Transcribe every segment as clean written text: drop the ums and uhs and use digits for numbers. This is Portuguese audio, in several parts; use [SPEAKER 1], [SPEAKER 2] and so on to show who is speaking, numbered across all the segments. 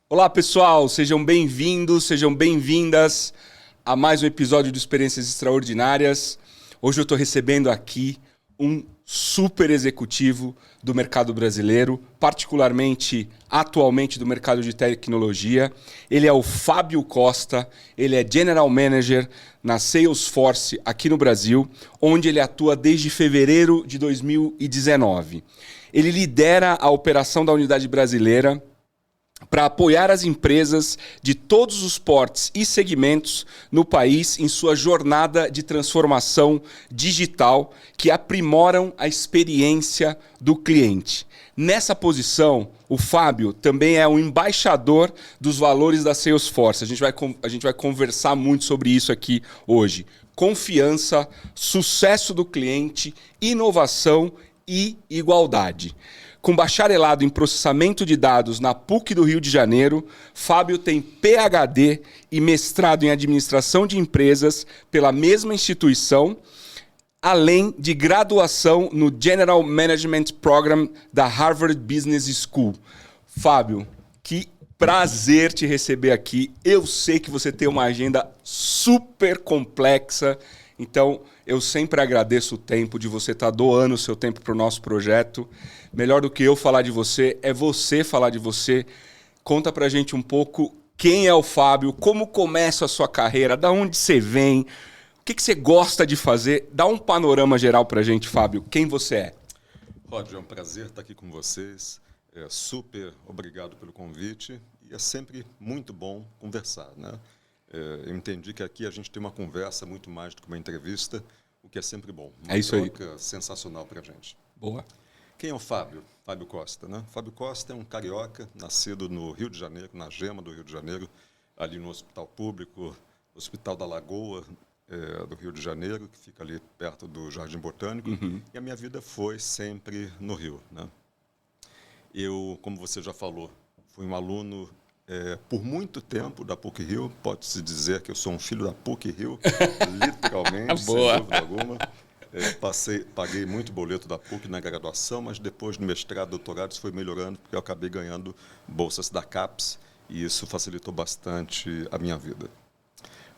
[SPEAKER 1] Olá pessoal, sejam bem-vindos, sejam bem-vindas a mais um episódio de Experiências Extraordinárias. Hoje eu estou recebendo aqui um super executivo do mercado brasileiro, particularmente atualmente do mercado de tecnologia. Ele é o Fábio Costa, ele é General Manager na Salesforce aqui no Brasil, onde ele atua desde fevereiro de 2019. Ele lidera a operação da unidade brasileira para apoiar as empresas de todos os portes e segmentos no país em sua jornada de transformação digital que aprimoram a experiência do cliente. Nessa posição, o Fábio também é um embaixador dos valores da Salesforce. A gente vai conversar muito sobre isso aqui hoje. Confiança, sucesso do cliente, inovação e igualdade. Com bacharelado em processamento de dados na PUC do Rio de Janeiro, Fábio tem PhD e mestrado em administração de empresas pela mesma instituição, além de graduação no General Management Program da Harvard Business School. Fábio, que prazer te receber aqui. Eu sei que você tem uma agenda super complexa, então eu sempre agradeço o tempo de você estar doando o seu tempo para o nosso projeto. Melhor do que eu falar de você, é você falar de você. Conta pra gente um pouco quem é o Fábio, como começa a sua carreira, da onde você vem, o que você gosta de fazer. Dá um panorama geral pra gente, Fábio. Quem você é?
[SPEAKER 2] Roger, é um prazer estar aqui com vocês. Super obrigado pelo convite e é sempre muito bom conversar, né? Eu entendi que aqui a gente tem uma conversa muito mais do que uma entrevista, o que é sempre bom.
[SPEAKER 1] É isso aí.
[SPEAKER 2] Troca sensacional para a gente.
[SPEAKER 1] Boa.
[SPEAKER 2] Quem é o Fábio? Fábio Costa, né? Fábio Costa é um carioca, nascido no Rio de Janeiro, na Gema do Rio de Janeiro, ali no Hospital Público, Hospital da Lagoa, do Rio de Janeiro, que fica ali perto do Jardim Botânico.
[SPEAKER 1] Uhum.
[SPEAKER 2] E a minha vida foi sempre no Rio, né? Eu, como você já falou, fui um aluno por muito tempo da PUC-Rio. Pode-se dizer que eu sou um filho da PUC-Rio, literalmente, sem dúvida alguma. Paguei muito boleto da PUC na graduação, mas depois no mestrado, doutorado, isso foi melhorando, porque eu acabei ganhando bolsas da CAPES, e isso facilitou bastante a minha vida.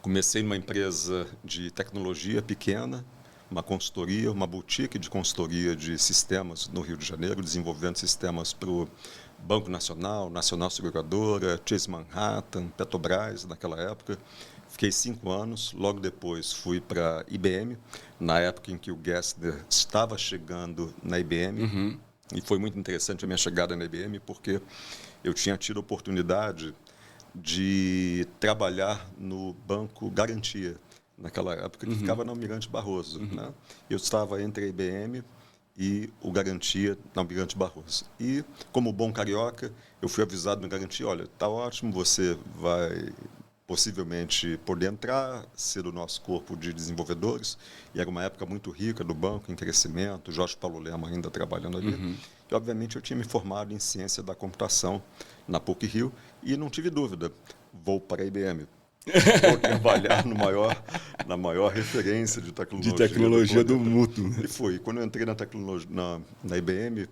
[SPEAKER 2] Comecei numa empresa de tecnologia pequena, uma consultoria, uma boutique de consultoria de sistemas no Rio de Janeiro, desenvolvendo sistemas para o Banco Nacional, Nacional Seguradora, Chase Manhattan, Petrobras, naquela época. Fiquei 5 anos, logo depois fui para a IBM, na época em que o Gessner estava chegando na IBM.
[SPEAKER 1] Uhum.
[SPEAKER 2] E foi muito interessante a minha chegada na IBM, porque eu tinha tido a oportunidade de trabalhar no Banco Garantia, naquela época, que ficava na Almirante Barroso. Né? Eu estava entre a IBM e o Garantia na Almirante Barroso. E, como bom carioca, eu fui avisado no Garantia, olha, está ótimo, você vai possivelmente poder entrar, ser do nosso corpo de desenvolvedores, e era uma época muito rica do banco, em crescimento, Jorge Paulo Lema ainda trabalhando ali. E, obviamente, eu tinha me formado em ciência da computação na PUC-Rio e não tive dúvida, vou para a IBM. Vou trabalhar na maior referência de
[SPEAKER 1] tecnologia do mundo.
[SPEAKER 2] E foi. Quando eu entrei na IBM,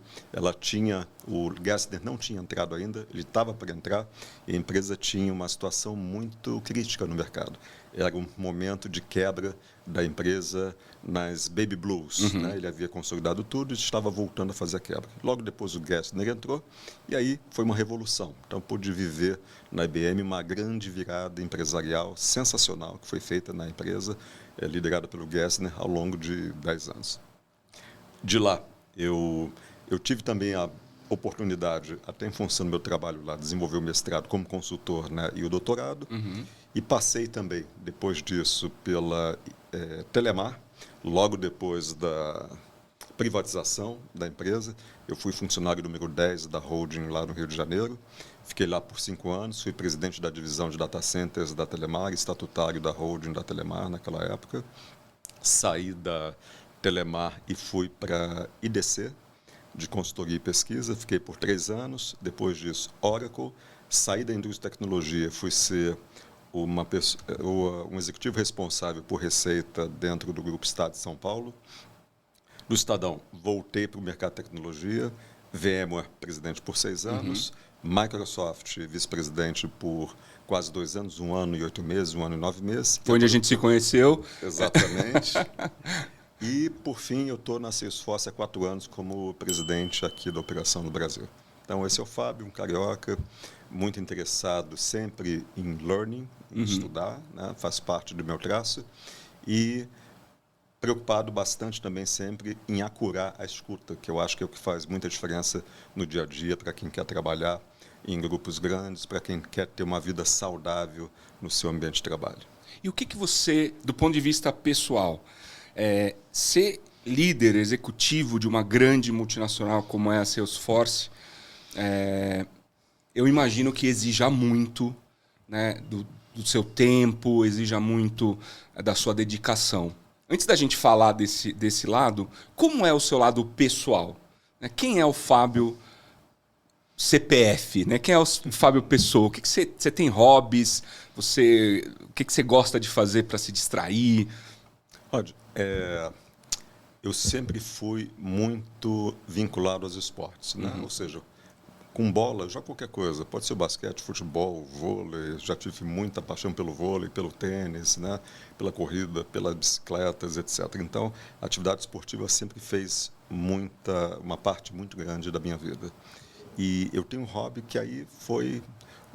[SPEAKER 2] o Gessner não tinha entrado ainda, ele estava para entrar, e a empresa tinha uma situação muito crítica no mercado. Era um momento de quebra da empresa nas baby blues. Né? Ele havia consolidado tudo e estava voltando a fazer a quebra. Logo depois o Gessner entrou e aí foi uma revolução. Então pude viver na IBM uma grande virada empresarial sensacional que foi feita na empresa, liderada pelo Gessner ao longo de 10 anos. De lá, eu tive também a oportunidade, até em função do meu trabalho lá, de desenvolver o mestrado como consultor, né, e o doutorado. E passei também, depois disso, pela Telemar, logo depois da privatização da empresa. Eu fui funcionário número 10 da holding lá no Rio de Janeiro. Fiquei lá por 5 anos, fui presidente da divisão de data centers da Telemar, estatutário da holding da Telemar naquela época. Saí da Telemar e fui para a IDC, de consultoria e pesquisa. Fiquei por 3 anos. Depois disso, Oracle. Saí da indústria de tecnologia, fui ser um executivo responsável por receita dentro do Grupo Estado de São Paulo. Do Estadão, voltei para o mercado de tecnologia, VMware, presidente por 6 anos, Microsoft, vice-presidente por quase 2 anos, 1 ano e 8 meses, 1 ano e 9 meses.
[SPEAKER 1] Foi onde a gente se conheceu.
[SPEAKER 2] Exatamente. E, por fim, eu estou na Salesforce há 4 anos como presidente aqui da operação no Brasil. Então, esse é o Fábio, um carioca, muito interessado sempre em learning, em estudar, né? Faz parte do meu traço. E preocupado bastante também sempre em acurar a escuta, que eu acho que é o que faz muita diferença no dia a dia para quem quer trabalhar em grupos grandes, para quem quer ter uma vida saudável no seu ambiente de trabalho.
[SPEAKER 1] E o que você, do ponto de vista pessoal, ser líder executivo de uma grande multinacional como é a Salesforce, eu imagino que exija muito, né, do seu tempo, exija muito da sua dedicação. Antes da gente falar desse lado, como é o seu lado pessoal? Quem é o Fábio CPF? Né? Quem é o Fábio Pessoa? O que você tem hobbies? O que você gosta de fazer para se distrair?
[SPEAKER 2] Olha, eu sempre fui muito vinculado aos esportes, né? Ou seja, com bola, já qualquer coisa. Pode ser basquete, futebol, vôlei. Já tive muita paixão pelo vôlei, pelo tênis, né? Pela corrida, pelas bicicletas, etc. Então, a atividade esportiva sempre fez uma parte muito grande da minha vida. E eu tenho um hobby que aí foi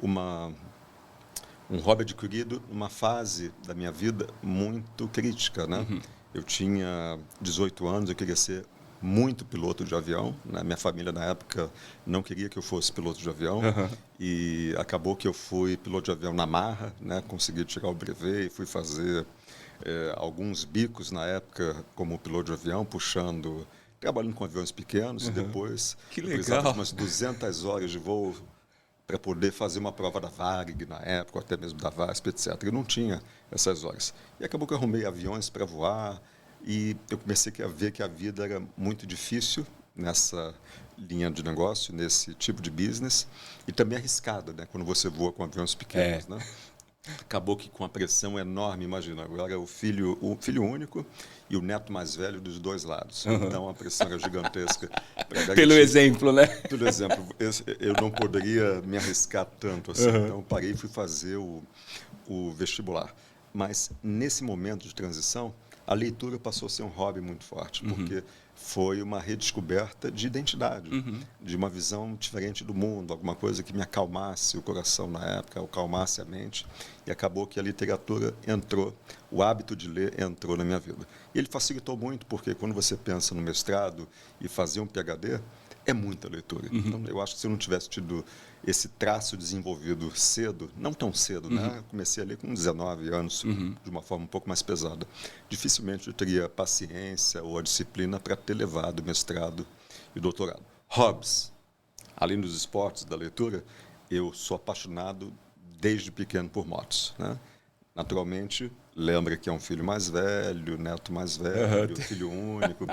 [SPEAKER 2] um hobby adquirido numa fase da minha vida muito crítica, né? Eu tinha 18 anos, eu queria ser muito piloto de avião, né? Minha família na época não queria que eu fosse piloto de avião e acabou que eu fui piloto de avião na marra, né? Consegui tirar o brevet e fui fazer alguns bicos na época como piloto de avião, trabalhando com aviões pequenos e depois
[SPEAKER 1] Que
[SPEAKER 2] eu precisava
[SPEAKER 1] legal.
[SPEAKER 2] de umas 200 horas de voo para poder fazer uma prova da VARG na época, ou até mesmo da VASP, etc. Eu não tinha essas horas. E acabou que eu arrumei aviões para voar e eu comecei a ver que a vida era muito difícil nessa linha de negócio, nesse tipo de business, e também arriscada, né? Quando você voa com aviões pequenos, né? Acabou que com a pressão enorme, imagina, agora o filho único e o neto mais velho dos dois lados. Então a pressão era gigantesca.
[SPEAKER 1] Pelo exemplo, né?
[SPEAKER 2] Pelo exemplo, eu não poderia me arriscar tanto assim. Então eu parei e fui fazer o vestibular. Mas nesse momento de transição, a leitura passou a ser um hobby muito forte, porque foi uma redescoberta de identidade, de uma visão diferente do mundo, alguma coisa que me acalmasse o coração na época, acalmasse a mente, e acabou que a literatura entrou, o hábito de ler entrou na minha vida. E ele facilitou muito, porque quando você pensa no mestrado e fazer um PhD, é muita leitura. Então, eu acho que se eu não tivesse tido esse traço desenvolvido cedo, não tão cedo, né? Eu comecei a ler com 19 anos, de uma forma um pouco mais pesada. Dificilmente eu teria paciência ou a disciplina para ter levado o mestrado e o doutorado. Hobbies. Além dos esportes, da leitura, eu sou apaixonado desde pequeno por motos, né? Naturalmente, lembra que é um filho mais velho, neto mais velho, filho único.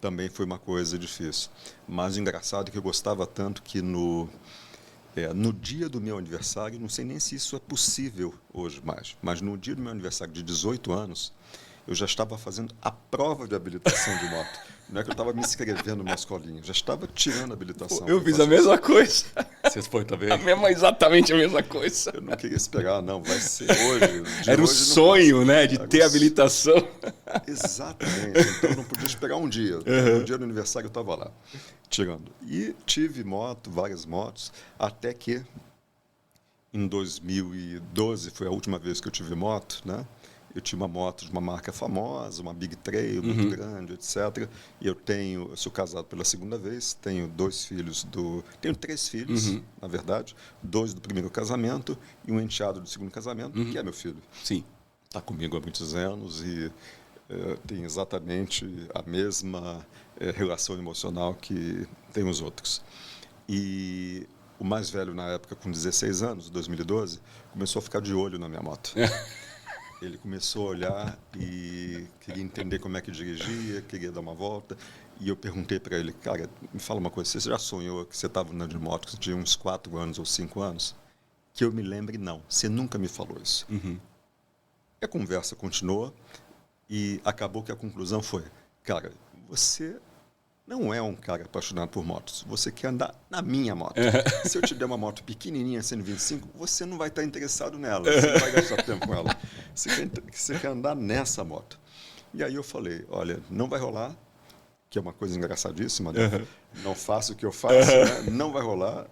[SPEAKER 2] Também foi uma coisa difícil. Mas o engraçado é que eu gostava tanto que no dia do meu aniversário, não sei nem se isso é possível hoje mais, mas no dia do meu aniversário de 18 anos, eu já estava fazendo a prova de habilitação de moto. Não é que eu estava me inscrevendo numa escolinha, já estava tirando a habilitação.
[SPEAKER 1] Eu fiz a mesma coisa.
[SPEAKER 2] Você foi também?
[SPEAKER 1] Exatamente a mesma coisa.
[SPEAKER 2] Eu não queria esperar, não, vai ser hoje.
[SPEAKER 1] Era o sonho, né, de ter habilitação.
[SPEAKER 2] Exatamente, então eu não podia esperar um dia. No dia do aniversário eu estava lá, tirando. E tive várias motos, até que em 2012 foi a última vez que eu tive moto, né? Eu tinha uma moto de uma marca famosa, uma Big Trail, muito grande, etc. E eu sou casado pela segunda vez, tenho 3 filhos, na verdade, 2 do primeiro casamento e um enteado do segundo casamento, que é meu filho.
[SPEAKER 1] Sim.
[SPEAKER 2] Está comigo há muitos anos e tem exatamente a mesma relação emocional que tem os outros. E o mais velho, na época, com 16 anos, 2012, começou a ficar de olho na minha moto. Ele começou a olhar e queria entender como é que dirigia, queria dar uma volta. E eu perguntei para ele, cara, me fala uma coisa, você já sonhou que você estava andando de moto, que você tinha uns 4 anos ou 5 anos? Que eu me lembre, não. Você nunca me falou isso. E a conversa continuou e acabou que a conclusão foi, cara, você não é um cara apaixonado por motos. Você quer andar na minha moto. Se eu te der uma moto pequenininha, 125, você não vai estar interessado nela. Você não vai gastar tempo com ela. Você quer andar nessa moto. E aí eu falei, olha, não vai rolar, que é uma coisa engraçadíssima, né? Não faço o que eu faço, né? Não vai rolar,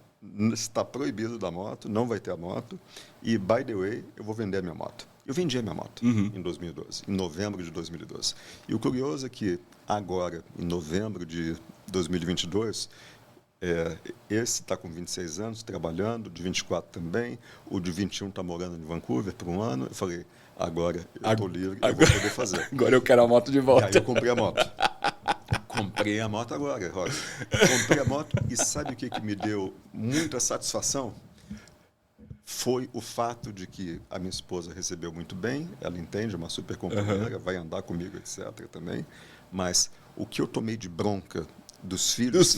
[SPEAKER 2] está proibido da moto, não vai ter a moto. E, by the way, eu vou vender a minha moto. Eu vendi a minha moto em 2012, em novembro de 2012. E o curioso é que agora, em novembro de 2022, esse está com 26 anos, trabalhando, de 24 também, o de 21 está morando em Vancouver por um ano. Eu falei, agora eu estou livre, eu vou poder fazer.
[SPEAKER 1] Agora eu quero a moto de volta.
[SPEAKER 2] E aí eu comprei a moto. Comprei a moto agora, Roger. Comprei a moto e sabe o que me deu muita satisfação? Foi o fato de que a minha esposa recebeu muito bem, ela entende, é uma super companheira, vai andar comigo, etc. também. Mas o que eu tomei de bronca dos filhos...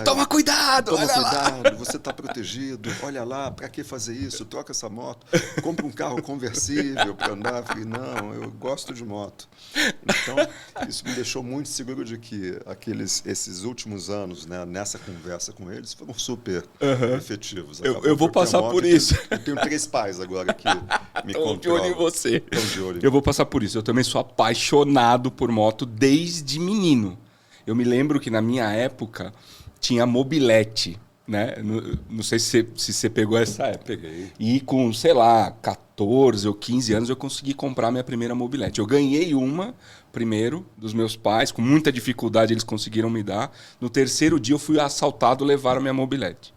[SPEAKER 1] Toma cuidado!
[SPEAKER 2] Toma cuidado, você está protegido, olha lá, para que fazer isso? Troca essa moto, compra um carro conversível para andar. Eu falei, não, eu gosto de moto. Então, isso me deixou muito seguro de que esses últimos anos, né, nessa conversa com eles, foram super efetivos.
[SPEAKER 1] Eu vou passar por isso.
[SPEAKER 2] Eu tenho 3 pais agora que me controlam.
[SPEAKER 1] Estão de olho em você.
[SPEAKER 2] Estão de olho.
[SPEAKER 1] Eu vou passar por isso. Eu também sou apaixonado por moto desde menino. Eu me lembro que na minha época tinha mobilete, né? Não sei se você pegou essa época.
[SPEAKER 2] Peguei.
[SPEAKER 1] E com, sei lá, 14 ou 15 anos eu consegui comprar minha primeira mobilete. Eu ganhei uma primeiro dos meus pais, com muita dificuldade eles conseguiram me dar. No terceiro dia eu fui assaltado, levaram minha mobilete.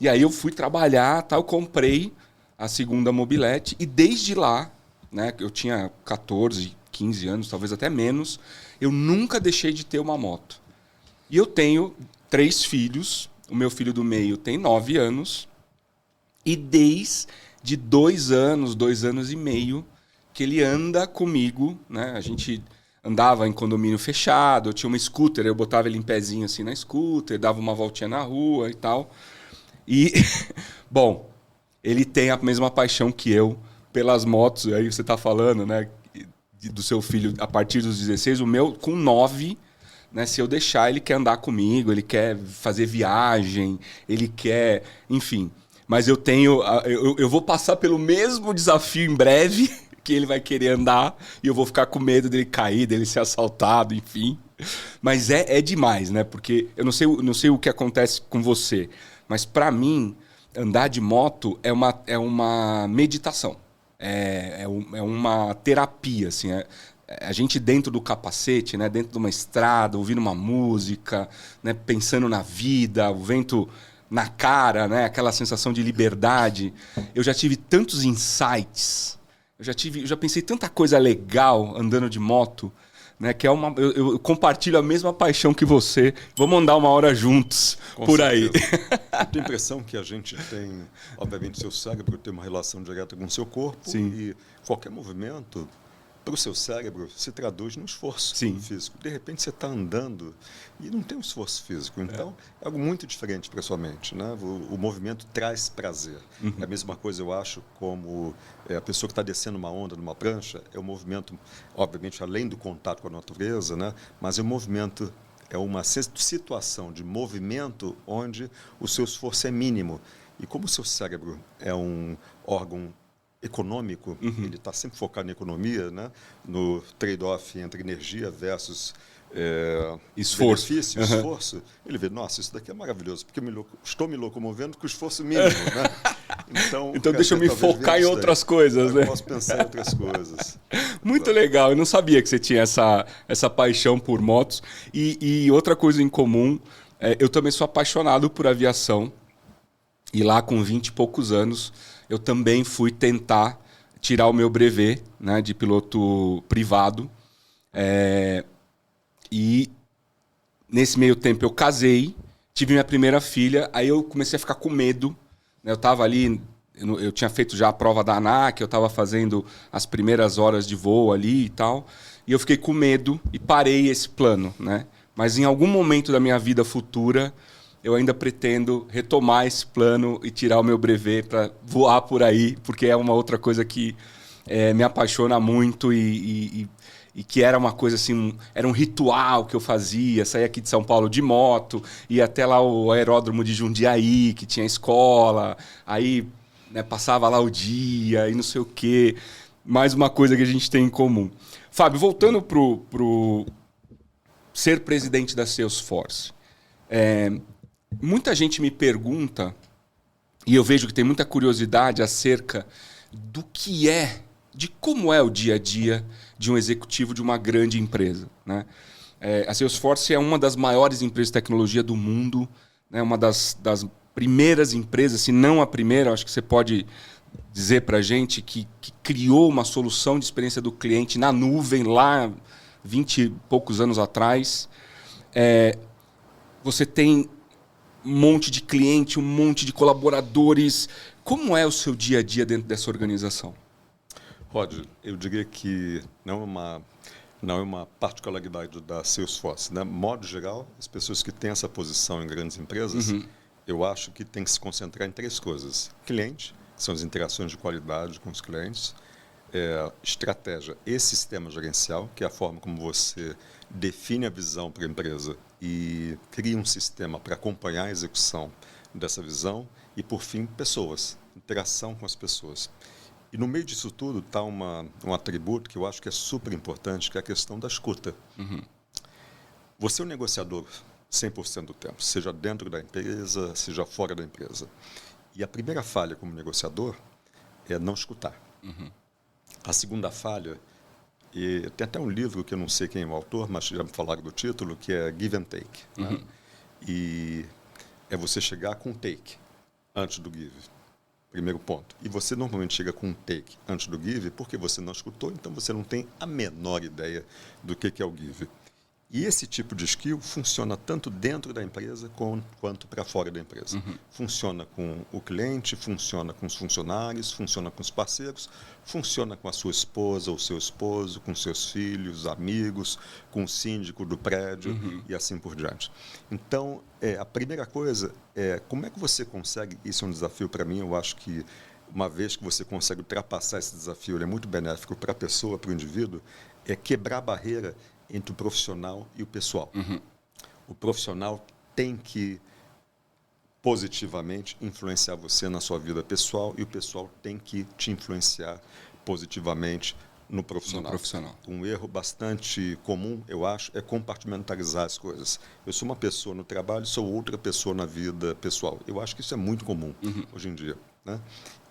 [SPEAKER 1] E aí eu fui trabalhar, tá? Eu comprei a segunda mobilete e desde lá, né? Eu tinha 14, 15 anos, talvez até menos, eu nunca deixei de ter uma moto. E eu tenho 3 filhos, o meu filho do meio tem 9 anos, e desde 2 anos, 2 anos e meio, que ele anda comigo, né? A gente andava em condomínio fechado, eu tinha uma scooter, eu botava ele em pezinho assim na scooter, dava uma voltinha na rua e tal. E, bom, ele tem a mesma paixão que eu pelas motos, aí você está falando, né? Do seu filho a partir dos 16, o meu com 9, né, se eu deixar, ele quer andar comigo, ele quer fazer viagem, ele quer, enfim. Mas eu vou passar pelo mesmo desafio em breve, que ele vai querer andar, e eu vou ficar com medo dele cair, dele ser assaltado, enfim. Mas é demais, né? Porque eu não sei o que acontece com você, mas para mim, andar de moto é uma meditação. É uma terapia, assim. A gente dentro do capacete, né, dentro de uma estrada, ouvindo uma música, né, pensando na vida, o vento na cara, né, aquela sensação de liberdade. Eu já tive tantos insights, eu já pensei tanta coisa legal andando de moto, né, que eu compartilho a mesma paixão que você. Vamos andar uma hora juntos por aí.
[SPEAKER 2] Eu tenho a impressão que a gente tem, obviamente, seu cérebro tem uma relação direta com o seu corpo.
[SPEAKER 1] Sim.
[SPEAKER 2] E qualquer movimento para o seu cérebro se traduz num esforço físico. De repente você está andando e não tem um esforço físico. Então, é algo muito diferente para a sua mente, né? O movimento traz prazer. É a mesma coisa, eu acho, como a pessoa que está descendo uma onda numa prancha, é um movimento, obviamente, além do contato com a natureza, né? Mas é um movimento, é uma situação de movimento onde o seu esforço é mínimo. E como o seu cérebro é um órgão econômico, ele está sempre focado na economia, né? No trade-off entre energia versus
[SPEAKER 1] esforço.
[SPEAKER 2] Benefício, esforço. Ele vê, nossa, isso daqui é maravilhoso, porque estou me locomovendo com esforço mínimo. Né?
[SPEAKER 1] Então deixa eu me focar em outras coisas. Né?
[SPEAKER 2] Eu posso pensar em outras coisas.
[SPEAKER 1] Muito legal, eu não sabia que você tinha essa paixão por motos. E outra coisa em comum, eu também sou apaixonado por aviação. E lá com 20 e poucos anos, eu também fui tentar tirar o meu brevet, né, de piloto privado. E nesse meio tempo eu casei, tive minha primeira filha, aí eu comecei a ficar com medo. Né? Eu estava ali, eu tinha feito já a prova da ANAC, eu estava fazendo as primeiras horas de voo ali e tal. E eu fiquei com medo e parei esse plano. Né? Mas em algum momento da minha vida futura, eu ainda pretendo retomar esse plano e tirar o meu brevet para voar por aí, porque é uma outra coisa que me apaixona muito e e que era uma coisa assim, era um ritual que eu fazia, saía aqui de São Paulo de moto, ia até lá o aeródromo de Jundiaí, que tinha escola, aí, né, passava lá o dia e não sei o quê. Mais uma coisa que a gente tem em comum. Fábio, voltando pro ser presidente da Salesforce, muita gente me pergunta, e eu vejo que tem muita curiosidade acerca de como é o dia a dia de um executivo de uma grande empresa, né? A Salesforce é uma das maiores empresas de tecnologia do mundo, né? Uma das primeiras empresas, se não a primeira, acho que você pode dizer para a gente, que criou uma solução de experiência do cliente na nuvem lá 20 e poucos anos atrás. Você tem um monte de cliente, um monte de colaboradores. Como é o seu dia a dia dentro dessa organização?
[SPEAKER 2] Rod, eu diria que não é uma particularidade da Salesforce, né? Modo geral, as pessoas que têm essa posição em grandes empresas, eu acho que tem que se concentrar em 3 coisas. Cliente, que são as interações de qualidade com os clientes, estratégia e sistema gerencial, que é a forma como você define a visão para a empresa e cria um sistema para acompanhar a execução dessa visão, e, por fim, pessoas, interação com as pessoas. E no meio disso tudo está um atributo que eu acho que é super importante, que é a questão da escuta. Você é um negociador 100% do tempo, seja dentro da empresa, seja fora da empresa. E a primeira falha como negociador é não escutar. A segunda falha, e tem até um livro que eu não sei quem é o autor, mas já me falaram do título, que é Give and Take. Né? E é você chegar com take antes do give. Primeiro ponto. E você normalmente chega com um take antes do give porque você não escutou, então você não tem a menor ideia do que é o give. E esse tipo de skill funciona tanto dentro da empresa quanto para fora da empresa. Funciona com o cliente, funciona com os funcionários, funciona com os parceiros, funciona com a sua esposa ou seu esposo, com seus filhos, amigos, com o síndico do prédio e assim por diante. Então, a primeira coisa é como é que você consegue, isso é um desafio para mim, eu acho que uma vez que você consegue ultrapassar esse desafio, ele é muito benéfico para a pessoa, para o indivíduo, é quebrar a barreira entre o profissional e o pessoal. O profissional tem que positivamente influenciar você na sua vida pessoal e o pessoal tem que te influenciar positivamente no profissional. Um erro bastante comum, eu acho, é compartimentalizar as coisas. Eu sou uma pessoa no trabalho, sou outra pessoa na vida pessoal. Eu acho que isso é muito comum hoje em dia. Né?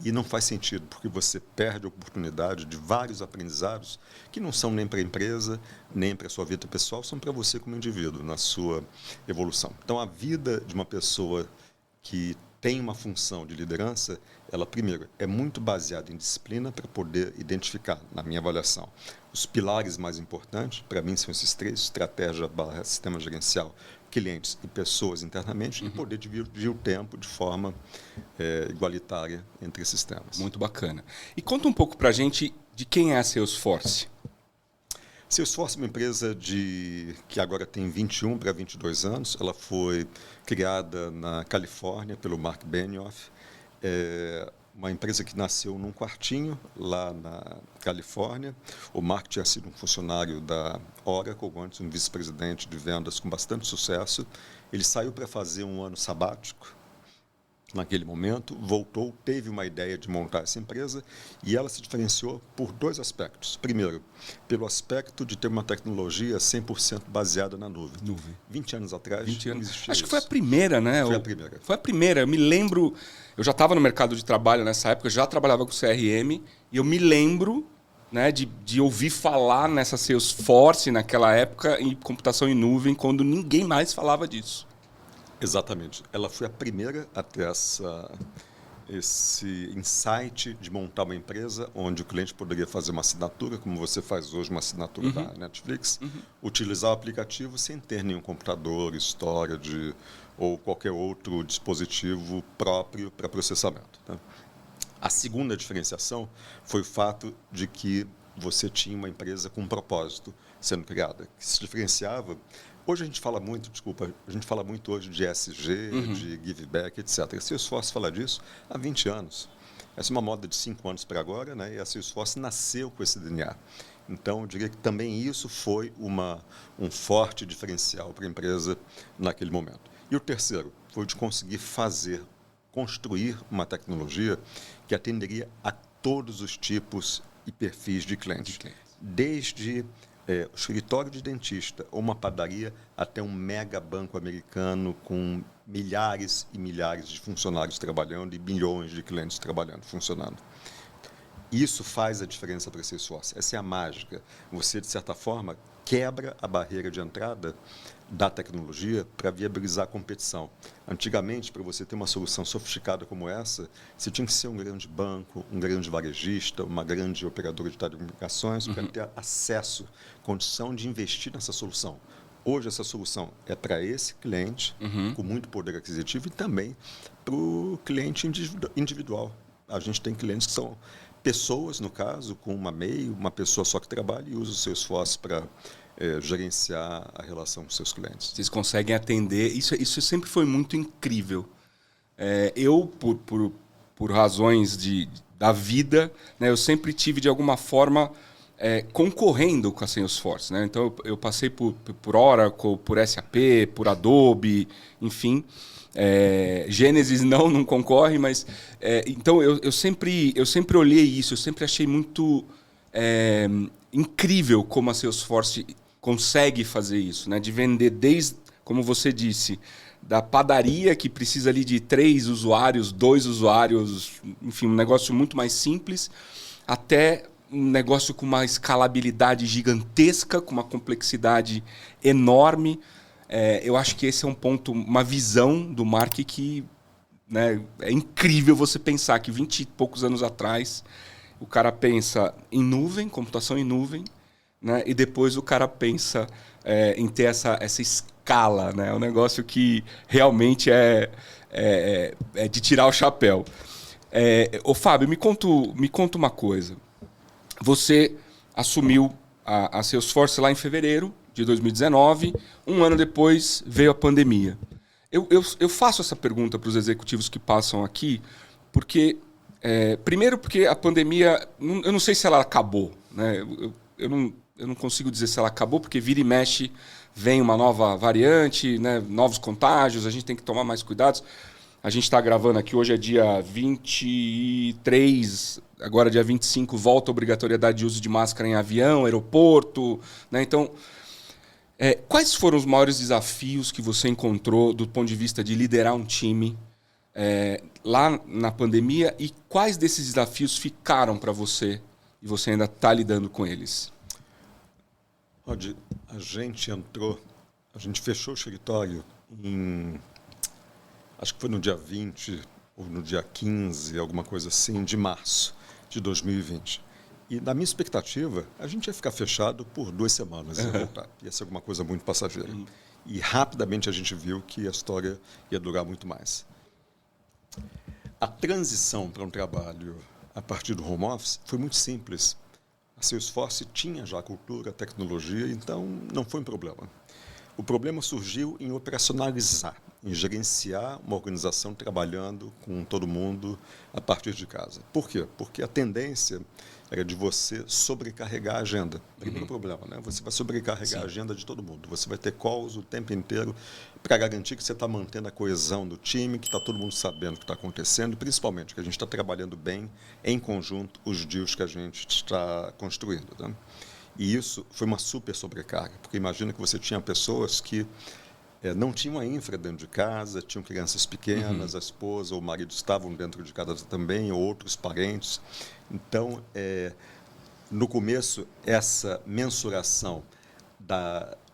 [SPEAKER 2] E não faz sentido, porque você perde a oportunidade de vários aprendizados que não são nem para a empresa, nem para a sua vida pessoal, são para você como indivíduo, na sua evolução. Então, a vida de uma pessoa que tem uma função de liderança, ela, primeiro, é muito baseada em disciplina para poder identificar, na minha avaliação, os pilares mais importantes, para mim, são esses 3, estratégia, sistema gerencial, clientes e pessoas internamente, e poder dividir o tempo de forma igualitária entre esses temas.
[SPEAKER 1] Muito bacana. E conta um pouco para a gente de quem é a Salesforce.
[SPEAKER 2] Salesforce é uma empresa que agora tem 21 para 22 anos. Ela foi criada na Califórnia pelo Mark Benioff. Uma empresa que nasceu num quartinho lá na Califórnia. O Mark tinha sido um funcionário da Oracle, antes um vice-presidente de vendas com bastante sucesso. Ele saiu para fazer um ano sabático. Naquele momento, voltou, teve uma ideia de montar essa empresa e ela se diferenciou por 2 aspectos. Primeiro, pelo aspecto de ter uma tecnologia 100% baseada na nuvem. 20 anos atrás, não existia
[SPEAKER 1] Acho que foi a primeira, né?
[SPEAKER 2] Foi a primeira.
[SPEAKER 1] Foi a primeira. Eu me lembro, eu já estava no mercado de trabalho nessa época, já trabalhava com CRM, e eu me lembro, né, de ouvir falar nessa Salesforce naquela época em computação em nuvem, quando ninguém mais falava disso.
[SPEAKER 2] Exatamente. Ela foi a primeira a ter esse insight de montar uma empresa onde o cliente poderia fazer uma assinatura, como você faz hoje uma assinatura da Netflix, utilizar o aplicativo sem ter nenhum computador, storage ou qualquer outro dispositivo próprio para processamento. Né? A segunda diferenciação foi o fato de que você tinha uma empresa com um propósito sendo criada, que se diferenciava. Hoje a gente fala muito hoje de ESG, de give back, etc. A Salesforce fala disso há 20 anos. Essa é uma moda de 5 anos para agora, né? E a Salesforce nasceu com esse DNA. Então, eu diria que também isso foi um forte diferencial para a empresa naquele momento. E o terceiro foi de conseguir construir uma tecnologia que atenderia a todos os tipos e perfis de clientes, desde o escritório de dentista ou uma padaria até um mega banco americano com milhares e milhares de funcionários trabalhando e bilhões de clientes trabalhando, funcionando. Isso faz a diferença para esse esforço. Essa é a mágica. Você, de certa forma, quebra a barreira de entrada da tecnologia para viabilizar a competição. Antigamente, para você ter uma solução sofisticada como essa, você tinha que ser um grande banco, um grande varejista, uma grande operadora de telecomunicações para ter acesso, condição de investir nessa solução. Hoje, essa solução é para esse cliente, com muito poder aquisitivo, e também para o cliente individual. A gente tem clientes que são pessoas, no caso, com uma MEI, uma pessoa só que trabalha e usa o seu esforço para gerenciar a relação com seus clientes.
[SPEAKER 1] Vocês conseguem atender. Isso sempre foi muito incrível. Eu, por razões da vida, né, eu sempre tive, de alguma forma, concorrendo com a Salesforce. Né? Então, eu passei por Oracle, por SAP, por Adobe, enfim. Gênesis não concorre, mas... então, eu sempre olhei isso, eu sempre achei muito incrível como a Salesforce consegue fazer isso, né? De vender desde, como você disse, da padaria que precisa ali de 3 usuários, 2 usuários, enfim, um negócio muito mais simples, até um negócio com uma escalabilidade gigantesca, com uma complexidade enorme. Eu acho que esse é um ponto, uma visão do marketing que, né, é incrível você pensar que 20 e poucos anos atrás o cara pensa em nuvem, computação em nuvem, né, e depois o cara pensa em ter essa escala. Né, é um negócio que realmente é de tirar o chapéu. Ô Fábio, me conta uma coisa. Você assumiu a Salesforce lá em fevereiro de 2019. Um ano depois veio a pandemia. Eu faço essa pergunta para os executivos que passam aqui, porque, primeiro, porque a pandemia, eu não sei se ela acabou. Né? Eu não consigo dizer se ela acabou, porque vira e mexe, vem uma nova variante, né? Novos contágios, a gente tem que tomar mais cuidados. A gente está gravando aqui, hoje é dia 23, agora dia 25, volta a obrigatoriedade de uso de máscara em avião, aeroporto. Né? Então, quais foram os maiores desafios que você encontrou do ponto de vista de liderar um time lá na pandemia, e quais desses desafios ficaram para você e você ainda está lidando com eles?
[SPEAKER 2] Rod, a gente fechou o escritório acho que foi no dia 20 ou no dia 15, alguma coisa assim, de março de 2020. E, na minha expectativa, a gente ia ficar fechado por 2 semanas, ia voltar. Ia ser alguma coisa muito passageira. E, rapidamente, a gente viu que a história ia durar muito mais. A transição para um trabalho a partir do home office foi muito simples. A Salesforce tinha já a cultura, a tecnologia, então não foi um problema. O problema surgiu em operacionalizar, em gerenciar uma organização trabalhando com todo mundo a partir de casa. Por quê? Porque a tendência era de você sobrecarregar a agenda. Primeiro problema, né? Você vai sobrecarregar a agenda de todo mundo. Você vai ter calls o tempo inteiro para garantir que você está mantendo a coesão do time, que está todo mundo sabendo o que está acontecendo, e principalmente que a gente está trabalhando bem em conjunto os deals que a gente está construindo. Né? E isso foi uma super sobrecarga, porque imagina que você tinha pessoas que não tinham a infra dentro de casa, tinham crianças pequenas, a esposa ou o marido estavam dentro de casa também, ou outros parentes. Então, no começo, essa mensuração,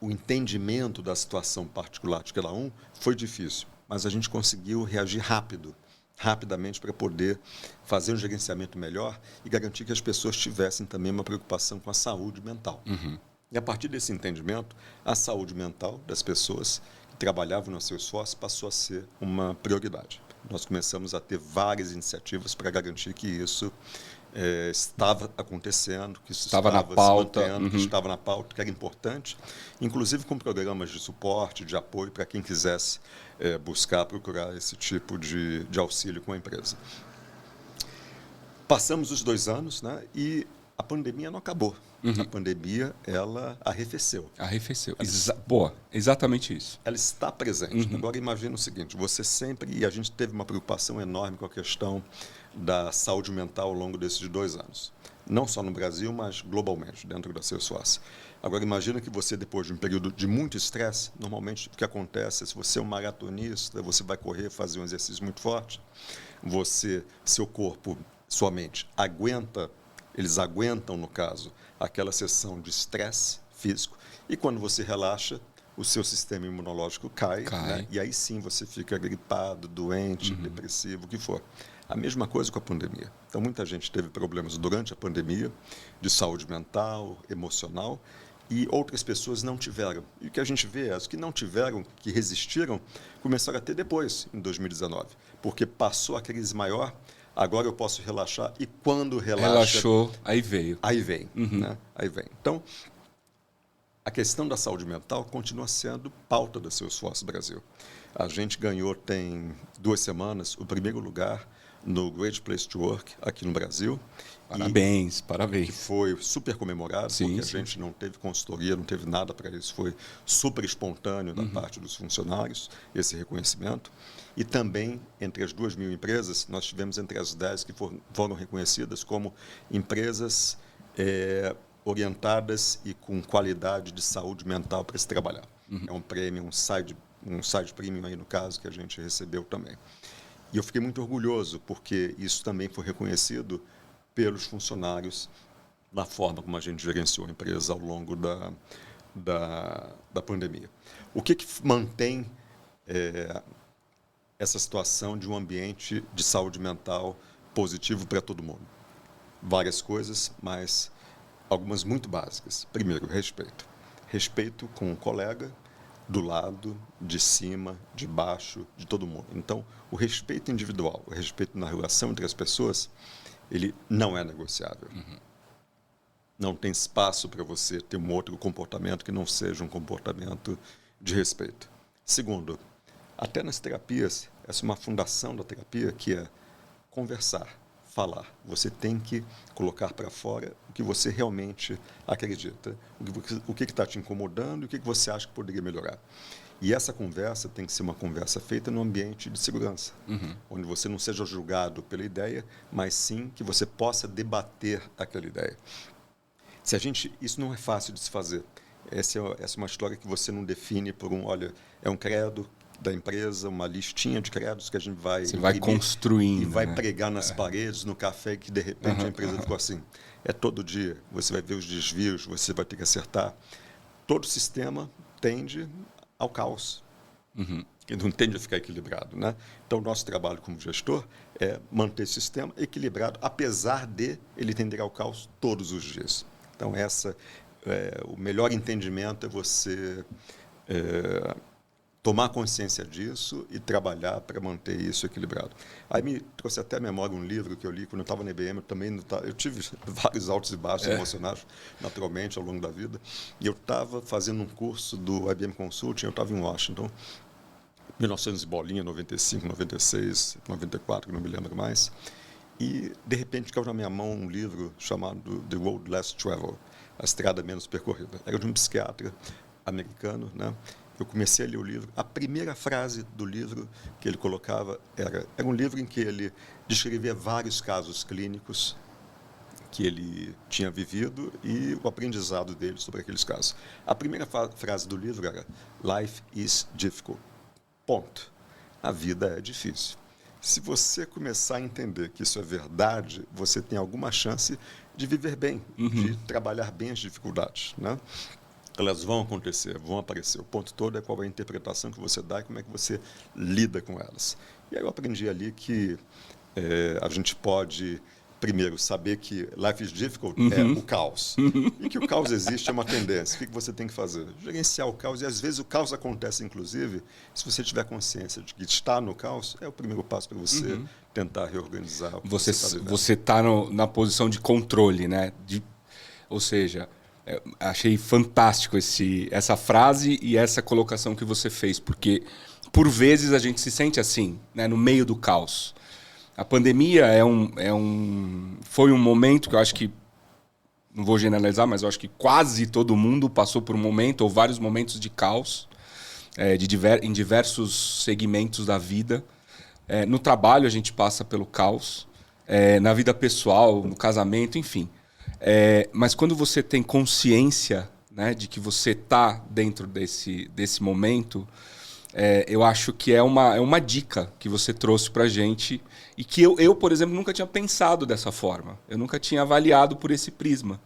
[SPEAKER 2] o entendimento da situação particular de cada um foi difícil, mas a gente conseguiu reagir rapidamente para poder fazer um gerenciamento melhor e garantir que as pessoas tivessem também uma preocupação com a saúde mental. E a partir desse entendimento, a saúde mental das pessoas que trabalhavam no Salesforce passou a ser uma prioridade. Nós começamos a ter várias iniciativas para garantir que isso estava acontecendo, que isso estava
[SPEAKER 1] na pauta,
[SPEAKER 2] se mantendo, que estava na pauta, que era importante, inclusive com programas de suporte, de apoio para quem quisesse procurar esse tipo de auxílio com a empresa. Passamos os 2 anos, né, e A pandemia não acabou. A pandemia, ela arrefeceu.
[SPEAKER 1] Arrefeceu. Boa, exatamente isso.
[SPEAKER 2] Ela está presente. Agora, imagina o seguinte, você sempre... E a gente teve uma preocupação enorme com a questão da saúde mental ao longo desses 2 anos. Não só no Brasil, mas globalmente, dentro da Salesforce. Agora, imagina que você, depois de um período de muito estresse, normalmente o que acontece é, se você é um maratonista, você vai correr, fazer um exercício muito forte, seu corpo, sua mente, eles aguentam, no caso, aquela sessão de estresse físico, e quando você relaxa, o seu sistema imunológico cai. Né? E aí sim você fica gripado, doente, depressivo, o que for. A mesma coisa com a pandemia. Então, muita gente teve problemas durante a pandemia, de saúde mental, emocional, e outras pessoas não tiveram. E o que a gente vê é as que não tiveram, que resistiram, começaram a ter depois, em 2019. Porque passou a crise maior, agora eu posso relaxar, e quando
[SPEAKER 1] relaxou, aí veio.
[SPEAKER 2] Aí vem. Né? Aí vem. Então, a questão da saúde mental continua sendo pauta da Salesforce Brasil. A gente ganhou, tem 2 semanas, o primeiro lugar no Great Place to Work aqui no Brasil.
[SPEAKER 1] Parabéns.
[SPEAKER 2] Que foi super comemorado, porque a gente não teve consultoria, não teve nada para isso. Foi super espontâneo da parte dos funcionários, esse reconhecimento. E também, entre as 2.000 empresas, nós tivemos entre as 10 que foram reconhecidas como empresas orientadas e com qualidade de saúde mental para se trabalhar. É um prêmio, um side premium aí no caso, que a gente recebeu também. E eu fiquei muito orgulhoso, porque isso também foi reconhecido pelos funcionários na forma como a gente gerenciou a empresa ao longo da pandemia. O que mantém essa situação de um ambiente de saúde mental positivo para todo mundo? Várias coisas, mas algumas muito básicas. Primeiro, respeito. Respeito com o colega, do lado, de cima, de baixo, de todo mundo. Então, o respeito individual, o respeito na relação entre as pessoas, ele não é negociável. Não tem espaço para você ter um outro comportamento que não seja um comportamento de respeito. Segundo, até nas terapias, essa é uma fundação da terapia, que é conversar, falar. Você tem que colocar para fora o que você realmente acredita, o que está te incomodando e o que você acha que poderia melhorar. E essa conversa tem que ser uma conversa feita num ambiente de segurança, onde você não seja julgado pela ideia, mas sim que você possa debater aquela ideia. Isso não é fácil de se fazer. Essa é uma história que você não define por é um credo da empresa, uma listinha de credos que a gente vai...
[SPEAKER 1] Você vai construindo.
[SPEAKER 2] E vai pregar nas paredes, no café, que de repente a empresa ficou assim. É todo dia, você vai ver os desvios, você vai ter que acertar. Todo sistema tende ao caos. E não tende a ficar equilibrado. Né? Então, o nosso trabalho como gestor é manter esse sistema equilibrado, apesar de ele tender ao caos todos os dias. Então, o melhor entendimento é você tomar consciência disso e trabalhar para manter isso equilibrado. Aí me trouxe até à memória um livro que eu li quando eu estava na IBM. Eu tive vários altos e baixos emocionais, naturalmente, ao longo da vida. E eu estava fazendo um curso do IBM Consulting, eu estava em Washington, 1900 e bolinha, 95, 96, 94, não me lembro mais. E, de repente, caiu na minha mão um livro chamado The Road Less Traveled, A Estrada Menos Percorrida. Era de um psiquiatra americano, né? Eu comecei a ler o livro. A primeira frase do livro que ele colocava era um livro em que ele descrevia vários casos clínicos que ele tinha vivido e o aprendizado dele sobre aqueles casos. A primeira frase do livro era "Life is difficult". Ponto. A vida é difícil. Se você começar a entender que isso é verdade, você tem alguma chance de viver bem, de trabalhar bem as dificuldades, né? Elas vão acontecer, vão aparecer. O ponto todo é qual é a interpretação que você dá e como é que você lida com elas. E aí eu aprendi ali que a gente pode, primeiro, saber que life is difficult é o caos. E que o caos existe, é uma tendência. O que você tem que fazer? Gerenciar o caos. E às vezes o caos acontece, inclusive, se você tiver consciência de que está no caos, é o primeiro passo para você tentar reorganizar o que você está vivendo.
[SPEAKER 1] Você está na posição de controle, né? Ou seja... achei fantástico essa frase e essa colocação que você fez, porque por vezes a gente se sente assim, né, no meio do caos. A pandemia foi um momento que eu acho que não vou generalizar, mas eu acho que quase todo mundo passou por um momento ou vários momentos de caos em diversos segmentos da vida. No trabalho a gente passa pelo caos, na vida pessoal, no casamento, enfim. Mas quando você tem consciência, né, de que você está dentro desse momento, eu acho que é uma dica que você trouxe para a gente e que eu, por exemplo, nunca tinha pensado dessa forma. Eu nunca tinha avaliado por esse prisma.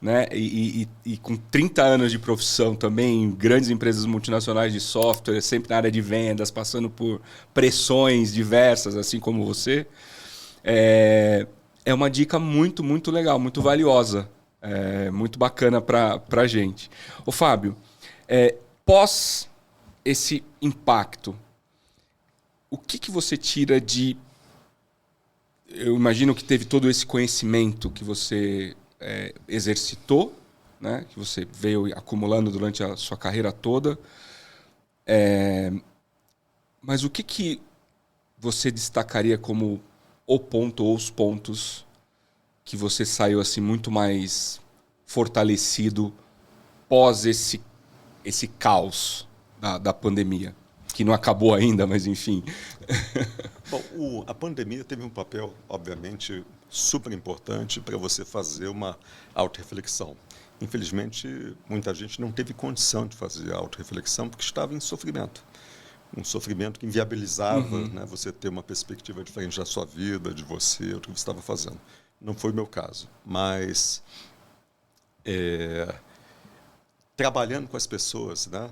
[SPEAKER 1] Né? E com 30 anos de profissão também, em grandes empresas multinacionais de software, sempre na área de vendas, passando por pressões diversas, assim como você, é uma dica muito, muito legal, muito valiosa, muito bacana para a gente. Ô Fábio, pós esse impacto, o que você tira de... Eu imagino que teve todo esse conhecimento que você exercitou, né? Que você veio acumulando durante a sua carreira toda. Mas o que você destacaria como o ponto ou os pontos que você saiu assim muito mais fortalecido pós esse caos da pandemia? Que não acabou ainda, mas enfim.
[SPEAKER 2] Bom, a pandemia teve um papel, obviamente, super importante para você fazer uma autorreflexão. Infelizmente, muita gente não teve condição de fazer a autorreflexão porque estava em sofrimento. Um sofrimento que inviabilizava, né, você ter uma perspectiva diferente da sua vida, de você, do que você estava fazendo. Não foi o meu caso, mas trabalhando com as pessoas, né,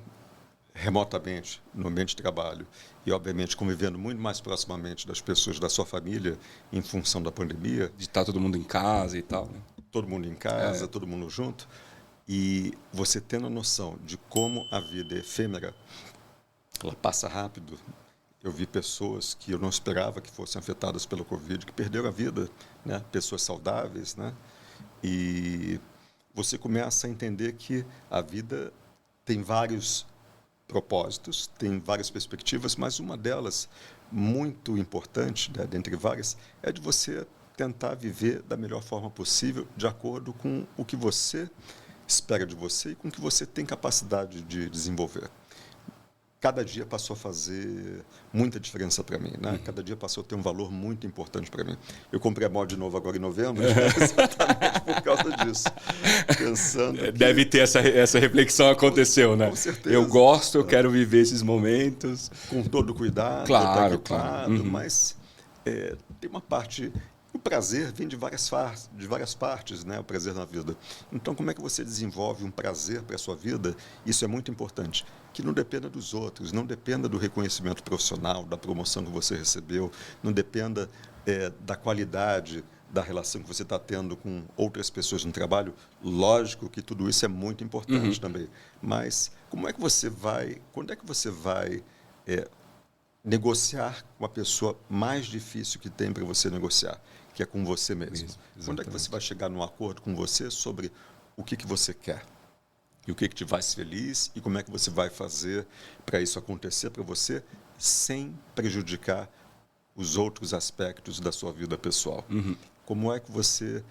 [SPEAKER 2] remotamente, no ambiente de trabalho, e, obviamente, convivendo muito mais proximamente das pessoas da sua família em função da pandemia.
[SPEAKER 1] De estar todo mundo em casa e tal. Né?
[SPEAKER 2] Todo mundo em casa, todo mundo junto. E você tendo a noção de como a vida é efêmera, ela passa rápido. Eu vi pessoas que eu não esperava que fossem afetadas pelo Covid, que perderam a vida, né? Pessoas saudáveis, né? E você começa a entender que a vida tem vários propósitos, tem várias perspectivas, mas uma delas, muito importante, né, dentre várias, é de você tentar viver da melhor forma possível, de acordo com o que você espera de você e com o que você tem capacidade de desenvolver. Cada dia passou a fazer muita diferença para mim, né? Cada dia passou a ter um valor muito importante para mim. Eu comprei a moto de novo agora em novembro, exatamente por causa disso. Pensando que...
[SPEAKER 1] Deve ter essa reflexão aconteceu, né?
[SPEAKER 2] Com certeza.
[SPEAKER 1] Eu gosto, eu quero viver esses momentos.
[SPEAKER 2] Com todo cuidado,
[SPEAKER 1] claro,
[SPEAKER 2] mas tem uma parte... O prazer vem de várias partes, né? O prazer na vida. Então, como é que você desenvolve um prazer para a sua vida? Isso é muito importante. Que não dependa dos outros, não dependa do reconhecimento profissional, da promoção que você recebeu, não dependa da qualidade da relação que você está tendo com outras pessoas no trabalho. Lógico que tudo isso é muito importante também. Mas quando é que você vai negociar com a pessoa mais difícil que tem para você negociar, que é com você mesmo? Quando é que você vai chegar num acordo com você sobre o que você quer? E o que te faz feliz e como é que você vai fazer para isso acontecer para você sem prejudicar os outros aspectos da sua vida pessoal? Como é que você...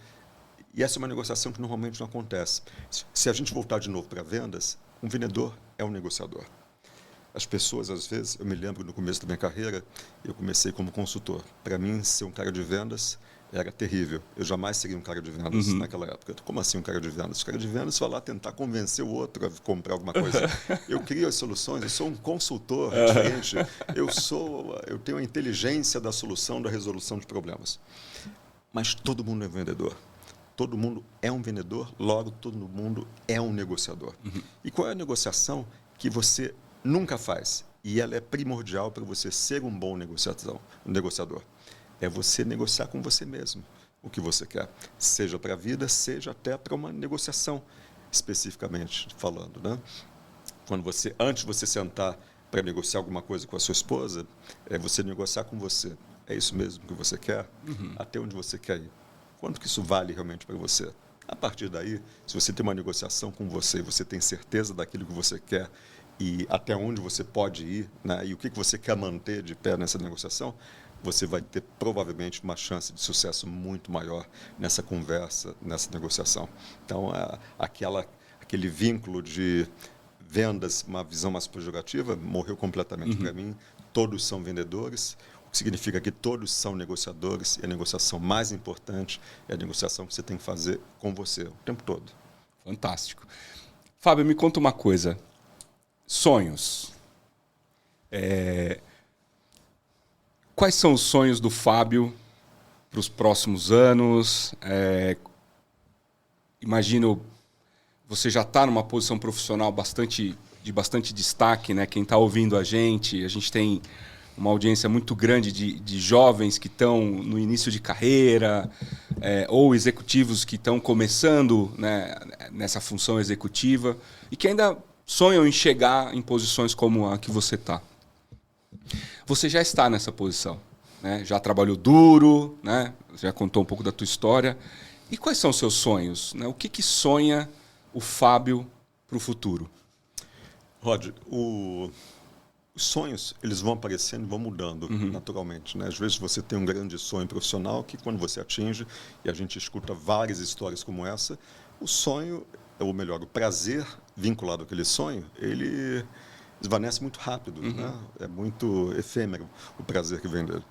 [SPEAKER 2] E essa é uma negociação que normalmente não acontece. Se a gente voltar de novo para vendas, um vendedor é um negociador. As pessoas, às vezes, eu me lembro no começo da minha carreira, eu comecei como consultor. Para mim, ser um cara de vendas era terrível. Eu jamais seria um cara de vendas naquela época. Como assim um cara de vendas? O cara de vendas vai lá tentar convencer o outro a comprar alguma coisa. Eu crio as soluções, eu sou um consultor diferente. Eu tenho a inteligência da solução, da resolução de problemas. Mas todo mundo é vendedor. Todo mundo é um vendedor, logo todo mundo é um negociador. E qual é a negociação que você nunca faz? E ela é primordial para você ser um bom negociador. É você negociar com você mesmo o que você quer. Seja para a vida, seja até para uma negociação, especificamente falando, né? Antes de você sentar para negociar alguma coisa com a sua esposa, é você negociar com você. É isso mesmo que você quer? Até onde você quer ir? Quanto que isso vale realmente para você? A partir daí, se você tem uma negociação com você e você tem certeza daquilo que você quer e até onde você pode ir, né, e o que você quer manter de pé nessa negociação, você vai ter provavelmente uma chance de sucesso muito maior nessa conversa, nessa negociação. Então, aquele vínculo de vendas, uma visão mais pejorativa, morreu completamente para mim. Todos são vendedores, o que significa que todos são negociadores, e a negociação mais importante é a negociação que você tem que fazer com você o tempo todo.
[SPEAKER 1] Fantástico. Fábio, me conta uma coisa. Sonhos. Quais são os sonhos do Fábio para os próximos anos? Imagino, você já está numa posição profissional de bastante destaque, né? Quem está ouvindo a gente tem uma audiência muito grande de jovens que estão no início de carreira, ou executivos que estão começando, né, nessa função executiva e que ainda sonham em chegar em posições como a que você está. Você já está nessa posição, né? Já trabalhou duro, né? Já contou um pouco da tua história. E quais são os seus sonhos, né? O que sonha o Fábio para o futuro?
[SPEAKER 2] Rod, os sonhos, eles vão aparecendo e vão mudando naturalmente, né? Às vezes você tem um grande sonho profissional que quando você atinge, e a gente escuta várias histórias como essa, o sonho, ou melhor, o prazer vinculado àquele sonho, ele desvanece muito rápido, né? É muito efêmero o prazer que vem dele.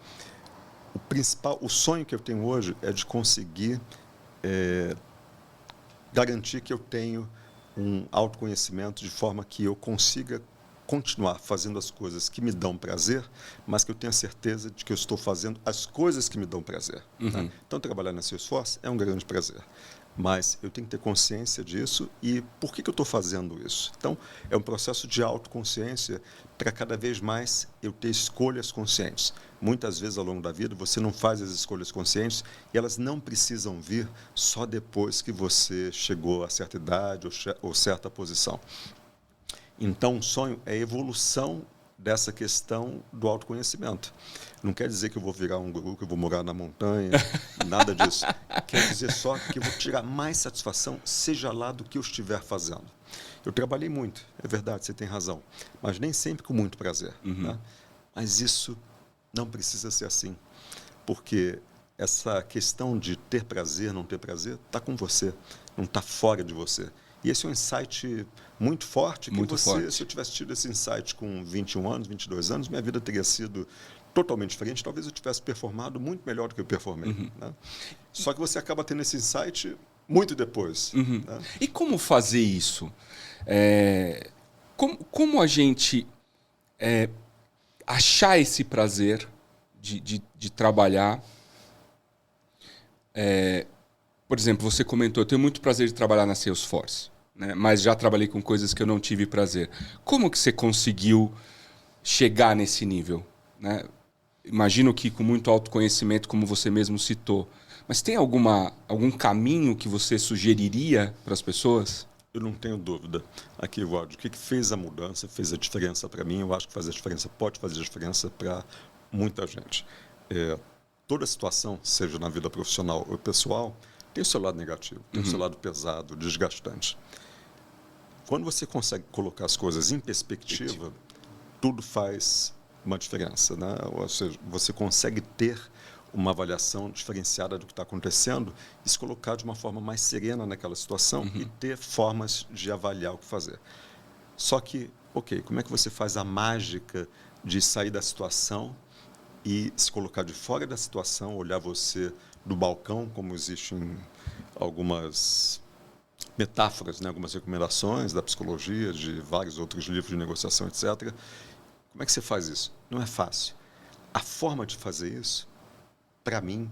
[SPEAKER 2] O sonho que eu tenho hoje é de conseguir garantir que eu tenho um autoconhecimento de forma que eu consiga continuar fazendo as coisas que me dão prazer, mas que eu tenha certeza de que eu estou fazendo as coisas que me dão prazer. Né? Então, trabalhar na Salesforce é um grande prazer. Mas eu tenho que ter consciência disso e por que eu estou fazendo isso? Então, é um processo de autoconsciência para cada vez mais eu ter escolhas conscientes. Muitas vezes, ao longo da vida, você não faz as escolhas conscientes e elas não precisam vir só depois que você chegou a certa idade ou certa posição. Então, o sonho é a evolução dessa questão do autoconhecimento. Não quer dizer que eu vou virar um guru, que eu vou morar na montanha, nada disso. Quer dizer só que eu vou tirar mais satisfação, seja lá do que eu estiver fazendo. Eu trabalhei muito, é verdade, você tem razão, mas nem sempre com muito prazer. Né? Mas isso não precisa ser assim, porque essa questão de ter prazer, não ter prazer, está com você, não está fora de você. E esse é um insight muito forte, que se eu tivesse tido esse insight com 21 anos, 22 anos, minha vida teria sido totalmente diferente. Talvez eu tivesse performado muito melhor do que eu performei. Né? Só que você acaba tendo esse insight muito depois. Né?
[SPEAKER 1] E como fazer isso? Como a gente achar esse prazer de trabalhar? Por exemplo, você comentou, eu tenho muito prazer de trabalhar na Salesforce, né? Mas já trabalhei com coisas que eu não tive prazer. Como que você conseguiu chegar nesse nível? Né? Imagino que com muito autoconhecimento, como você mesmo citou. Mas tem algum caminho que você sugeriria para as pessoas?
[SPEAKER 2] Eu não tenho dúvida. Aqui, Rod, o que fez a mudança, fez a diferença para mim, eu acho que pode fazer a diferença para muita gente. Toda situação, seja na vida profissional ou pessoal, tem o seu lado negativo, tem o seu lado pesado, desgastante. Quando você consegue colocar as coisas em perspectiva, tudo faz uma diferença, né? Ou seja, você consegue ter uma avaliação diferenciada do que está acontecendo e se colocar de uma forma mais serena naquela situação e ter formas de avaliar o que fazer. Só que, como é que você faz a mágica de sair da situação e se colocar de fora da situação, olhar você do balcão, como existem algumas metáforas, né, algumas recomendações da psicologia, de vários outros livros de negociação, etc. Como é que você faz isso? Não é fácil. A forma de fazer isso, para mim,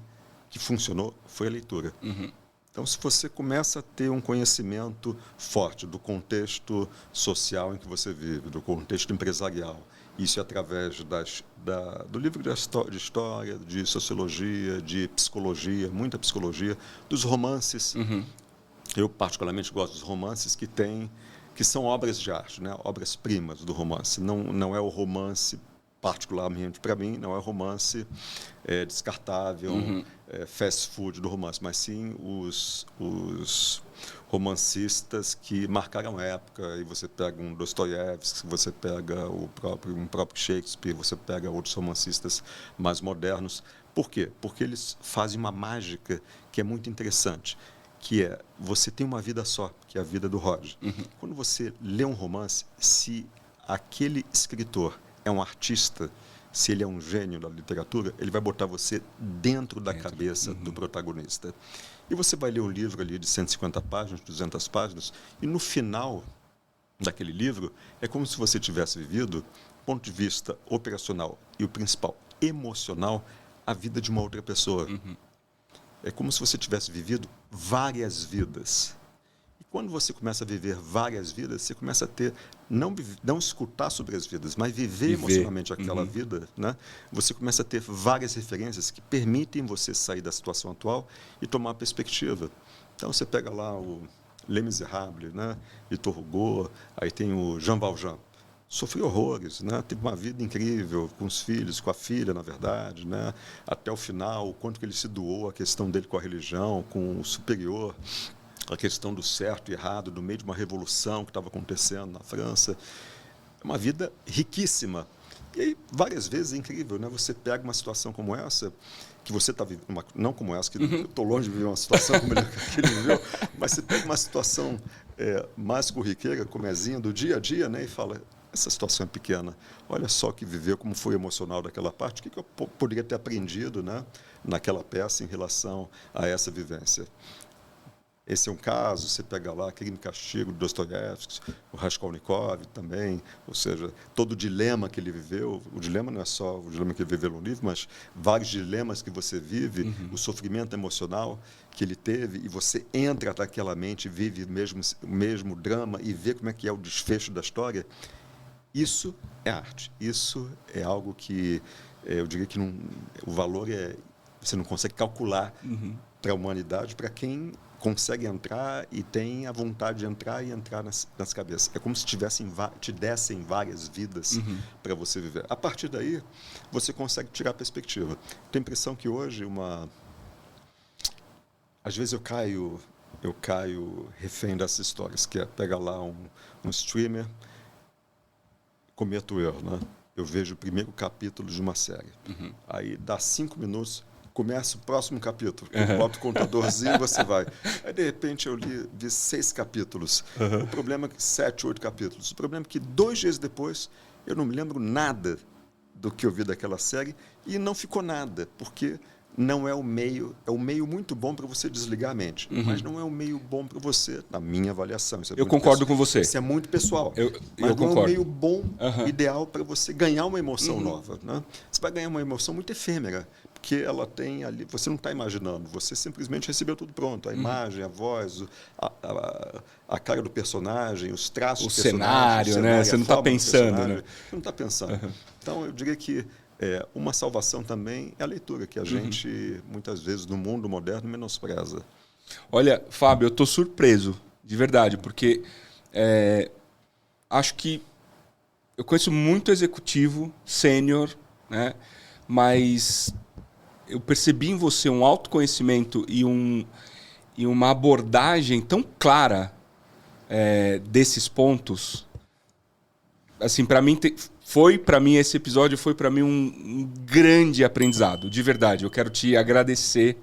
[SPEAKER 2] que funcionou, foi a leitura. Então, se você começa a ter um conhecimento forte do contexto social em que você vive, do contexto empresarial, isso é através do livro de história, de sociologia, de psicologia, muita psicologia, dos romances. Eu, particularmente, gosto dos romances que são obras de arte, né? Obras-primas do romance. Não é o romance particularmente para mim, não é romance descartável, fast food do romance, mas sim os romancistas que marcaram a época. E você pega um Dostoiévski, você pega um próprio Shakespeare, você pega outros romancistas mais modernos. Por quê? Porque eles fazem uma mágica que é muito interessante, que é, você tem uma vida só, que é a vida do Roger. Quando você lê um romance, se aquele escritor é um artista, se ele é um gênio da literatura, ele vai botar você dentro da cabeça do protagonista. E você vai ler um livro ali de 150 páginas, 200 páginas, e no final daquele livro, é como se você tivesse vivido, do ponto de vista operacional e o principal, emocional, a vida de uma outra pessoa. É como se você tivesse vivido várias vidas. E quando você começa a viver várias vidas, você começa a ter, não escutar sobre as vidas, mas viver emocionalmente aquela vida, né? Você começa a ter várias referências que permitem você sair da situação atual e tomar perspectiva. Então, você pega lá o Les Misérables, né? Victor Hugo, aí tem o Jean Valjean. Sofreu horrores, né? Teve uma vida incrível com os filhos, com a filha, na verdade, né? Até o final, o quanto que ele se doou, a questão dele com a religião, com o superior, a questão do certo e errado, no meio de uma revolução que estava acontecendo na França. É uma vida riquíssima. E aí, várias vezes, é incrível, né? Você pega uma situação como essa, que você está vivendo, não como essa, que eu estou longe de viver uma situação como que ele viveu, mas você pega uma situação mais corriqueira, como do dia a dia, né? E fala, essa situação é pequena, olha só que viveu, como foi emocional daquela parte, o que eu poderia ter aprendido, né, naquela peça em relação a essa vivência. Esse é um caso, você pega lá Crime e Castigo, de Dostoiévski, o Raskolnikov também, ou seja, todo o dilema que ele viveu, o dilema não é só o dilema que ele viveu no livro, mas vários dilemas que você vive, o sofrimento emocional que ele teve, e você entra naquela mente, vive o mesmo drama e vê como é que é o desfecho da história. Isso é arte, isso é algo que eu diria que o valor você não consegue calcular para a humanidade, para quem consegue entrar e tem a vontade de entrar e entrar nas cabeças. É como se te dessem várias vidas para você viver. A partir daí, você consegue tirar a perspectiva. Tenho a impressão que hoje, às vezes eu caio refém dessas histórias, que é pegar lá um streamer, cometo o erro, né? Eu vejo o primeiro capítulo de uma série. Aí dá 5 minutos, começa o próximo capítulo. Eu boto o contadorzinho e você vai. Aí, de repente, eu vi 6 capítulos. O problema é que 7, 8 capítulos. O problema é que 2 dias depois, eu não me lembro nada do que eu vi daquela série e não ficou nada, porque não é um meio muito bom para você desligar a mente, mas não é um meio bom para você, na minha avaliação.
[SPEAKER 1] Eu concordo com você.
[SPEAKER 2] Isso é muito pessoal.
[SPEAKER 1] Mas
[SPEAKER 2] não é um meio bom, ideal para você ganhar uma emoção nova, né? Você vai ganhar uma emoção muito efêmera, porque ela tem ali, você não está imaginando, você simplesmente recebeu tudo pronto, a imagem, a voz, a cara do personagem, os traços do personagem,
[SPEAKER 1] cenário, né? Você não está pensando, né?
[SPEAKER 2] Você não está pensando. Então, eu diria que uma salvação também é a leitura, que a gente, muitas vezes, no mundo moderno, menospreza.
[SPEAKER 1] Olha, Fábio, eu estou surpreso, de verdade, porque acho que eu conheço muito executivo, sênior, né? Mas eu percebi em você um autoconhecimento e uma abordagem tão clara desses pontos. Assim, para mim esse episódio foi para mim um grande aprendizado, de verdade. Eu quero te agradecer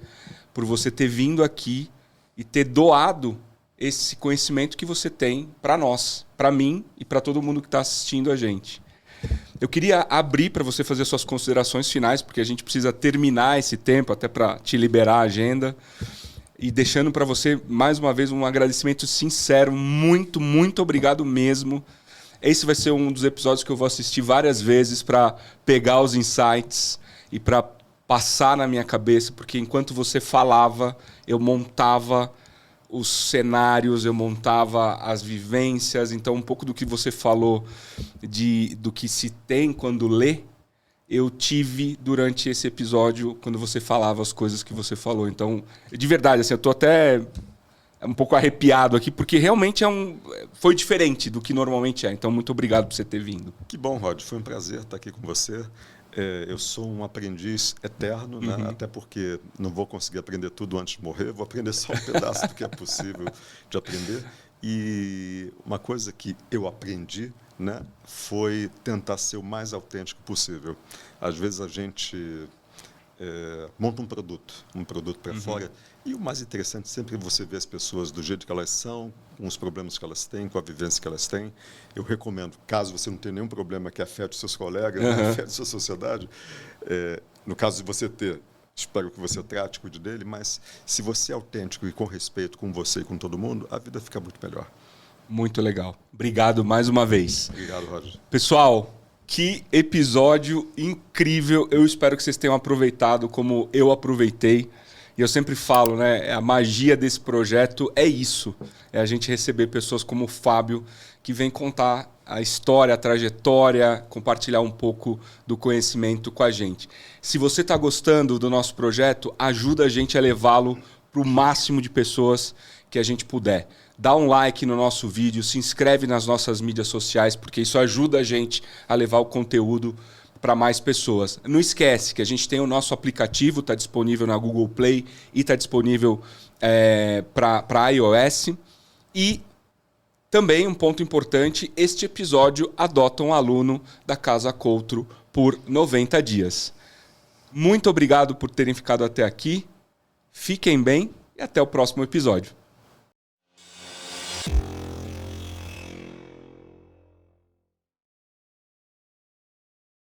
[SPEAKER 1] por você ter vindo aqui e ter doado esse conhecimento que você tem para nós, para mim e para todo mundo que está assistindo a gente. Eu queria abrir para você fazer suas considerações finais, porque a gente precisa terminar esse tempo até para te liberar a agenda. E deixando para você, mais uma vez, um agradecimento sincero. Muito, muito obrigado mesmo. Esse vai ser um dos episódios que eu vou assistir várias vezes para pegar os insights e para passar na minha cabeça, porque enquanto você falava, eu montava os cenários, eu montava as vivências. Então, um pouco do que você falou do que se tem quando lê, eu tive durante esse episódio, quando você falava as coisas que você falou. Então, de verdade, assim, eu tô até um pouco arrepiado aqui, porque realmente foi diferente do que normalmente é. Então, muito obrigado por você ter vindo.
[SPEAKER 2] Que bom, Rod. Foi um prazer estar aqui com você. Eu sou um aprendiz eterno, né? Até porque não vou conseguir aprender tudo antes de morrer. Vou aprender só um pedaço do que é possível de aprender. E uma coisa que eu aprendi, né, foi tentar ser o mais autêntico possível. Às vezes a gente monta um produto para fora, e o mais interessante sempre é você ver as pessoas do jeito que elas são, com os problemas que elas têm, com a vivência que elas têm. Eu recomendo, caso você não tenha nenhum problema que afete os seus colegas, né, afete a sua sociedade, no caso de você ter, espero que você trate, cuide dele, mas se você é autêntico e com respeito com você e com todo mundo, a vida fica muito melhor.
[SPEAKER 1] Muito legal. Obrigado mais uma vez.
[SPEAKER 2] Obrigado, Roger.
[SPEAKER 1] Pessoal, que episódio incrível. Eu espero que vocês tenham aproveitado como eu aproveitei. E eu sempre falo, né? A magia desse projeto é isso. É a gente receber pessoas como o Fábio, que vem contar a história, a trajetória, compartilhar um pouco do conhecimento com a gente. Se você está gostando do nosso projeto, ajuda a gente a levá-lo para o máximo de pessoas que a gente puder. Dá um like no nosso vídeo, se inscreve nas nossas mídias sociais, porque isso ajuda a gente a levar o conteúdo para mais pessoas. Não esquece que a gente tem o nosso aplicativo, está disponível na Google Play e está disponível para iOS. E também, um ponto importante, este episódio adota um aluno da Casa Coutro por 90 dias. Muito obrigado por terem ficado até aqui. Fiquem bem e até o próximo episódio.